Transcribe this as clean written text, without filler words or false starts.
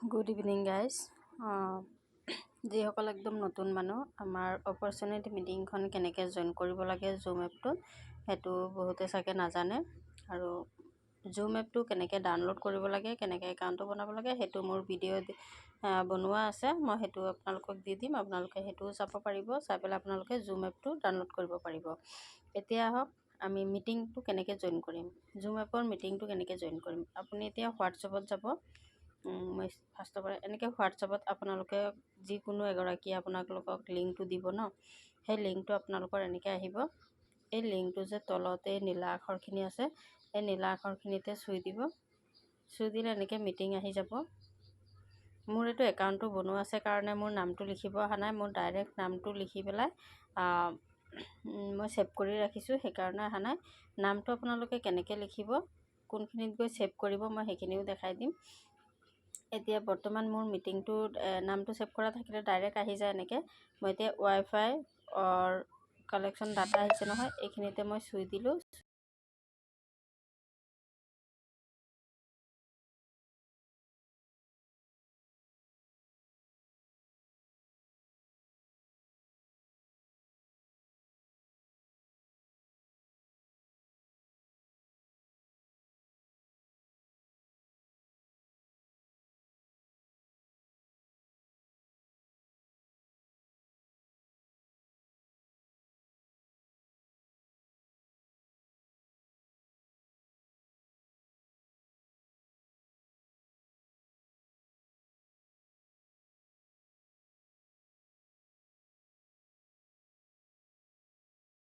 Good evening guys. যিসকল একদম নতুন মানুহ, আমাৰ অপৰচুনিটি মিটিংখন কেনেকৈ জইন কৰিব লাগে জুম এপটোত, সেইটো বহুতে চাগে নাজানে। আৰু জুম এপটো কেনেকৈ ডাউনলোড কৰিব লাগে, কেনেকৈ একাউণ্টটো বনাব লাগে, সেইটো মোৰ ভিডিঅ' বনোৱা আছে। মই সেইটো আপোনালোকক দি দিম, আপোনালোকে সেইটোও চাব পাৰিব। চাই পেলাই আপোনালোকে জুম এপটো ডাউনলোড কৰিব পাৰিব। এতিয়া আহক, আমি মিটিংটো কেনেকৈ জইন কৰিম, জুম এপৰ মিটিংটো কেনেকৈ জইন কৰিম। আপুনি এতিয়া হোৱাটছএপত যাব। মই ফাৰ্ষ্টৰপৰা এনেকৈ হোৱাটছএপত আপোনালোকে যিকোনো এগৰাকীয়ে আপোনালোকক লিংকটো দিব ন, সেই লিংকটো আপোনালোকৰ এনেকৈ আহিব। এই লিংকটো যে তলতে নীলা আখৰখিনি আছে, এই নীলা আখৰখিনিতে চুই দিব। চুই দিলে এনেকৈ মিটিং আহি যাব। মোৰ এইটো একাউণ্টটো বনোৱা আছে কাৰণে মোৰ নামটো লিখিব অহা নাই। মোৰ ডাইৰেক্ট নামটো লিখি পেলাই মই ছেভ কৰি ৰাখিছোঁ, সেইকাৰণে অহা নাই। নামটো আপোনালোকে কেনেকৈ লিখিব, কোনখিনিত গৈ ছেভ কৰিব, মই সেইখিনিও দেখাই দিম। এতিয়া বৰ্তমান মোৰ মিটিংটো নামটো ছেভ কৰা থাকিলে ডাইৰেক্ট আহি যায় এনেকৈ। মই এতিয়া ৱাইফাই কালেকশ্যন ডাটা আহিছে নহয়, এইখিনিতে মই চুই দিলোঁ।